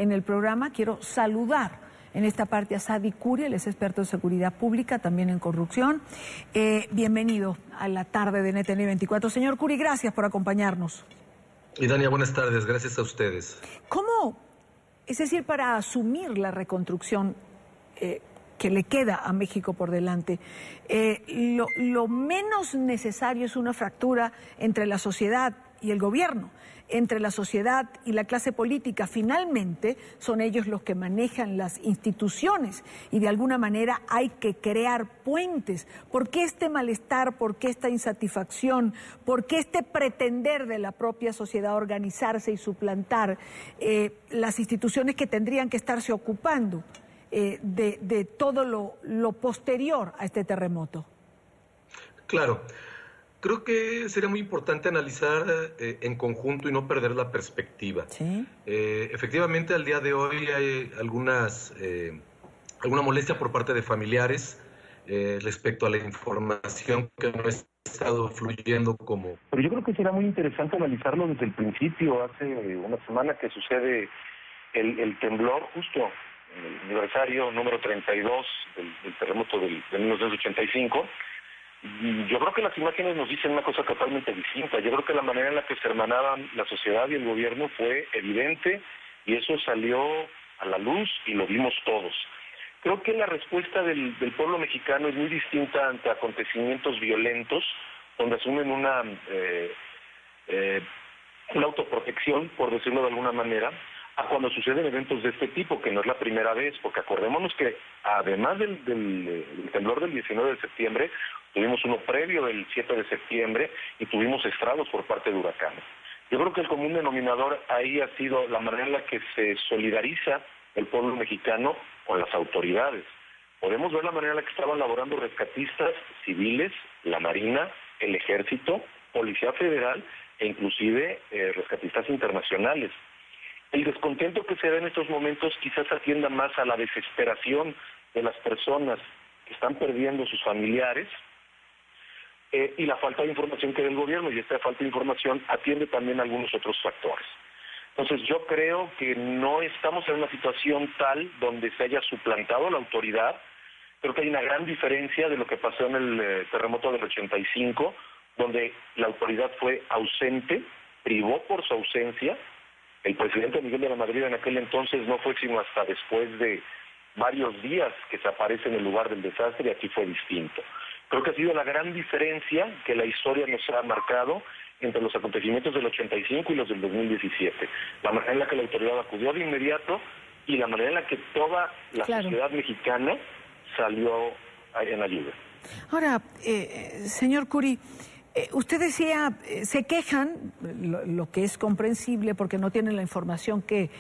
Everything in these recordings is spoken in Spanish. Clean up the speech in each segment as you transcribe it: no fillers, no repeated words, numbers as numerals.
en el programa. Quiero saludar en esta parte a Sadi Curi, él es experto en seguridad pública, también en corrupción. Bienvenido a la tarde de NTN 24. Señor Curi, gracias por acompañarnos. Y Dania, buenas tardes, gracias a ustedes. ¿Cómo, es decir, para asumir la reconstrucción que le queda a México por delante, lo menos necesario es una fractura entre la sociedad y el gobierno, entre la sociedad y la clase política? Finalmente son ellos los que manejan las instituciones y de alguna manera hay que crear puentes. ¿Por qué este malestar? ¿Por qué esta insatisfacción? ¿Por qué este pretender de la propia sociedad organizarse y suplantar las instituciones que tendrían que estarse ocupando de todo lo posterior a este terremoto? Claro. Creo que sería muy importante analizar en conjunto y no perder la perspectiva. ¿Sí? Efectivamente, al día de hoy hay alguna molestia por parte de familiares respecto a la información que no ha estado fluyendo como... Pero yo creo que será muy interesante analizarlo desde el principio. Hace una semana que sucede el temblor, justo en el aniversario número 32 del terremoto de 1985. Yo creo que las imágenes nos dicen una cosa totalmente distinta. Yo creo que la manera en la que se hermanaban la sociedad y el gobierno fue evidente y eso salió a la luz y lo vimos todos. Creo que la respuesta del pueblo mexicano es muy distinta ante acontecimientos violentos, donde asumen una autoprotección, por decirlo de alguna manera, a cuando suceden eventos de este tipo, que no es la primera vez, porque acordémonos que además del temblor del 19 de septiembre, tuvimos uno previo del 7 de septiembre y tuvimos estragos por parte de huracanes. Yo creo que el común denominador ahí ha sido la manera en la que se solidariza el pueblo mexicano con las autoridades. Podemos ver la manera en la que estaban laborando rescatistas civiles, la Marina, el Ejército, Policía Federal e inclusive rescatistas internacionales. El descontento que se da en estos momentos quizás atienda más a la desesperación de las personas que están perdiendo sus familiares y la falta de información que da el gobierno, y esta falta de información atiende también a algunos otros factores. Entonces yo creo que no estamos en una situación tal donde se haya suplantado la autoridad. Creo que hay una gran diferencia de lo que pasó en el terremoto del 85, donde la autoridad fue ausente, privó por su ausencia. El presidente Miguel de la Madrid en aquel entonces no fue sino hasta después de varios días que se aparece en el lugar del desastre, y aquí fue distinto. Creo que ha sido la gran diferencia que la historia nos ha marcado entre los acontecimientos del 85 y los del 2017. La manera en la que la autoridad acudió de inmediato y la manera en la que toda la sociedad mexicana salió en ayuda. Ahora, señor Curi, usted decía, se quejan, lo que es comprensible porque no tienen la información que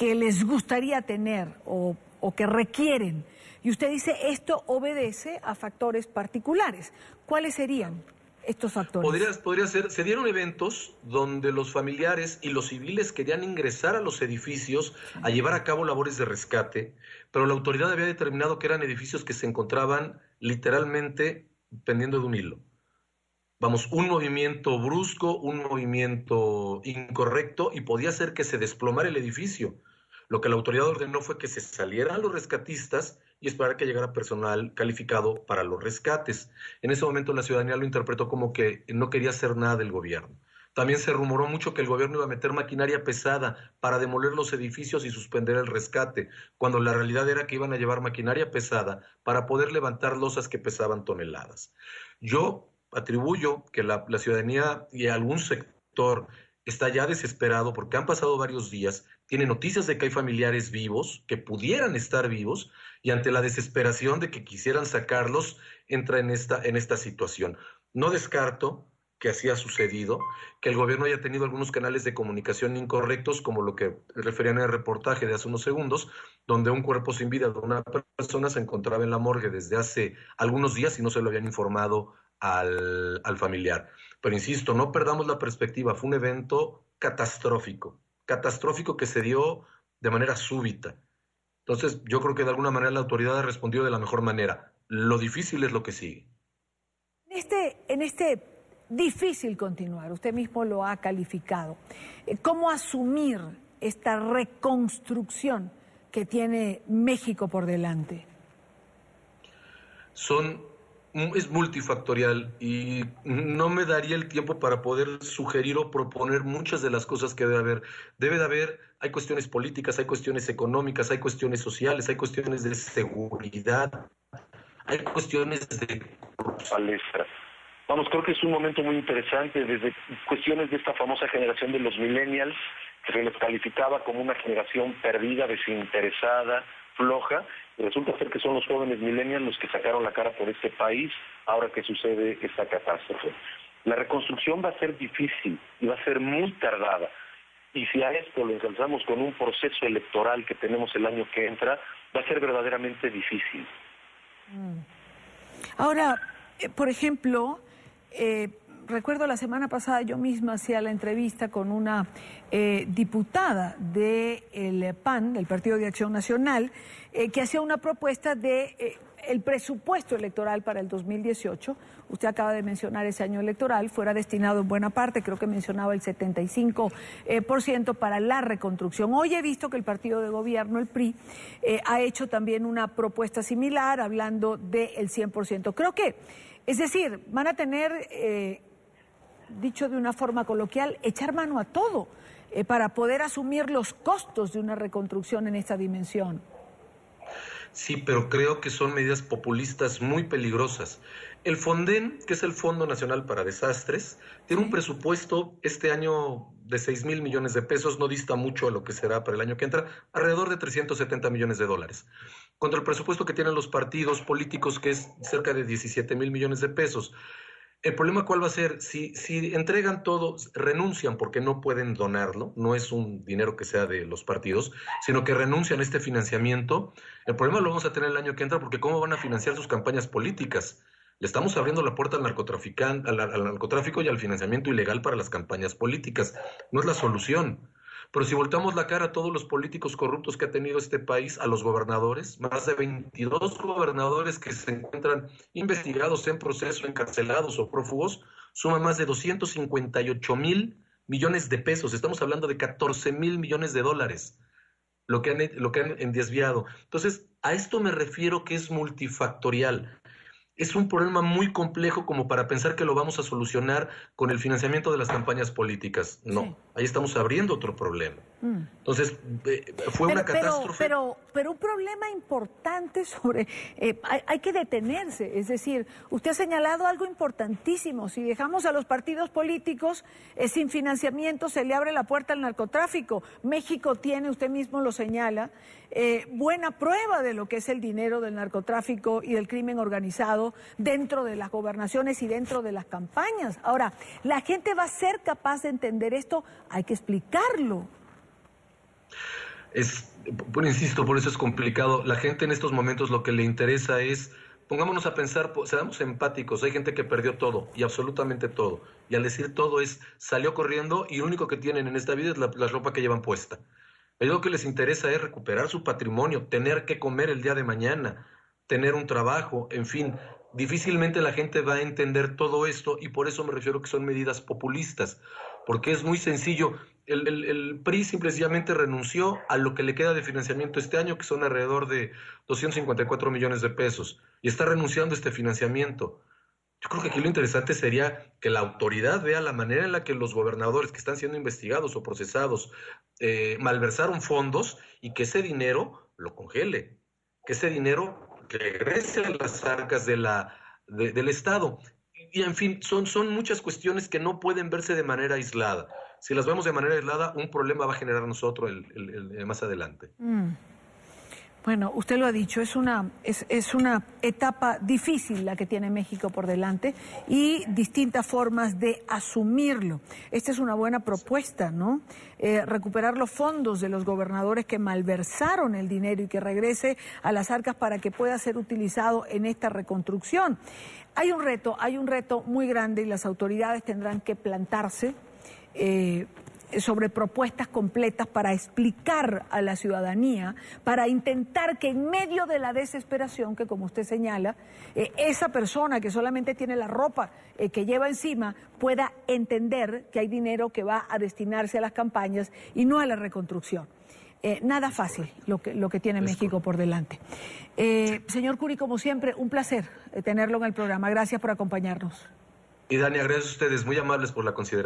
les gustaría tener o que requieren. Y usted dice, esto obedece a factores particulares. ¿Cuáles serían estos factores? Podría ser, se dieron eventos donde los familiares y los civiles querían ingresar a los edificios a llevar a cabo labores de rescate, pero la autoridad había determinado que eran edificios que se encontraban literalmente pendiendo de un hilo. Vamos, un movimiento brusco, un movimiento incorrecto y podía hacer que se desplomara el edificio. Lo que la autoridad ordenó fue que se salieran los rescatistas y esperar que llegara personal calificado para los rescates. En ese momento la ciudadanía lo interpretó como que no quería hacer nada del gobierno. También se rumoró mucho que el gobierno iba a meter maquinaria pesada para demoler los edificios y suspender el rescate, cuando la realidad era que iban a llevar maquinaria pesada para poder levantar losas que pesaban toneladas. Yo atribuyo que la ciudadanía y algún sector está ya desesperado porque han pasado varios días, tiene noticias de que hay familiares vivos, que pudieran estar vivos, y ante la desesperación de que quisieran sacarlos, entra en esta situación. No descarto que así ha sucedido, que el gobierno haya tenido algunos canales de comunicación incorrectos, como lo que referían en el reportaje de hace unos segundos, donde un cuerpo sin vida de una persona se encontraba en la morgue desde hace algunos días y no se lo habían informado al familiar. Pero insisto, no perdamos la perspectiva, fue un evento catastrófico que se dio de manera súbita. Entonces, yo creo que de alguna manera la autoridad ha respondido de la mejor manera. Lo difícil es lo que sigue. En este difícil continuar, usted mismo lo ha calificado. ¿Cómo asumir esta reconstrucción que tiene México por delante? Es multifactorial y no me daría el tiempo para poder sugerir o proponer muchas de las cosas que debe haber. Debe de haber, hay cuestiones políticas, hay cuestiones económicas, hay cuestiones sociales, hay cuestiones de seguridad, hay cuestiones de palestra. Vamos, creo que es un momento muy interesante desde cuestiones de esta famosa generación de los millennials, que se les calificaba como una generación perdida, desinteresada, floja, y resulta ser que son los jóvenes millennials los que sacaron la cara por este país ahora que sucede esta catástrofe. La reconstrucción va a ser difícil y va a ser muy tardada, y si a esto lo ensalzamos con un proceso electoral que tenemos el año que entra, va a ser verdaderamente difícil. Ahora, por ejemplo, recuerdo la semana pasada yo misma hacía la entrevista con una diputada del PAN, del Partido de Acción Nacional, que hacía una propuesta de el presupuesto electoral para el 2018. Usted acaba de mencionar ese año electoral, fuera destinado en buena parte, creo que mencionaba el 75% para la reconstrucción. Hoy he visto que el partido de gobierno, el PRI, ha hecho también una propuesta similar, hablando del 100%. Creo que, es decir, van a tener, dicho de una forma coloquial, echar mano a todo para poder asumir los costos de una reconstrucción en esta dimensión. Sí, pero creo que son medidas populistas muy peligrosas. El Fonden, que es el Fondo Nacional para Desastres, tiene un presupuesto este año de 6,000 millones de pesos, no dista mucho a lo que será para el año que entra, alrededor de 370 millones de dólares. Contra el presupuesto que tienen los partidos políticos, que es cerca de 17,000 millones de pesos. El problema ¿cuál va a ser? Si entregan todo, renuncian porque no pueden donarlo, no es un dinero que sea de los partidos, sino que renuncian a este financiamiento. El problema lo vamos a tener el año que entra porque ¿cómo van a financiar sus campañas políticas? Le estamos abriendo la puerta al narcotráfico y al financiamiento ilegal para las campañas políticas. No es la solución. Pero si volteamos la cara a todos los políticos corruptos que ha tenido este país, a los gobernadores, más de 22 gobernadores que se encuentran investigados en proceso, encarcelados o prófugos, suman más de 258,000 millones de pesos. Estamos hablando de 14,000 millones de dólares, lo que han desviado. Entonces, a esto me refiero que es multifactorial. Es un problema muy complejo como para pensar que lo vamos a solucionar con el financiamiento de las campañas políticas. No, sí. Ahí estamos abriendo otro problema. Entonces, fue una catástrofe. Pero un problema importante sobre... hay que detenerse, es decir, usted ha señalado algo importantísimo. Si dejamos a los partidos políticos sin financiamiento, se le abre la puerta al narcotráfico. México tiene, usted mismo lo señala, buena prueba de lo que es el dinero del narcotráfico y del crimen organizado dentro de las gobernaciones y dentro de las campañas. Ahora, ¿la gente va a ser capaz de entender esto? Hay que explicarlo. Insisto, por eso es complicado. La gente en estos momentos lo que le interesa es, pongámonos a pensar, seamos empáticos. Hay gente que perdió todo, y absolutamente todo. Y al decir todo salió corriendo y lo único que tienen en esta vida es la ropa que llevan puesta. Lo que les interesa es recuperar su patrimonio, tener que comer el día de mañana, tener un trabajo, en fin. Difícilmente la gente va a entender todo esto y por eso me refiero que son medidas populistas, porque es muy sencillo. El PRI simplemente renunció a lo que le queda de financiamiento este año, que son alrededor de 254 millones de pesos, y está renunciando a este financiamiento. Yo creo que aquí lo interesante sería que la autoridad vea la manera en la que los gobernadores que están siendo investigados o procesados malversaron fondos y que ese dinero lo congele, que ese dinero regrese a las arcas del Estado. Y en fin, son muchas cuestiones que no pueden verse de manera aislada. Si las vemos de manera aislada, un problema va a generar nosotros más adelante. Bueno, usted lo ha dicho, es una etapa difícil la que tiene México por delante y distintas formas de asumirlo. Esta es una buena propuesta, ¿no? Recuperar los fondos de los gobernadores que malversaron el dinero y que regrese a las arcas para que pueda ser utilizado en esta reconstrucción. Hay un reto muy grande y las autoridades tendrán que plantarse sobre propuestas completas para explicar a la ciudadanía, para intentar que en medio de la desesperación, que como usted señala, esa persona que solamente tiene la ropa que lleva encima pueda entender que hay dinero que va a destinarse a las campañas y no a la reconstrucción. Nada fácil lo que tiene México por delante. Señor Curi, como siempre, un placer tenerlo en el programa. Gracias por acompañarnos. Y Dani, agradezco a ustedes, muy amables por la consideración.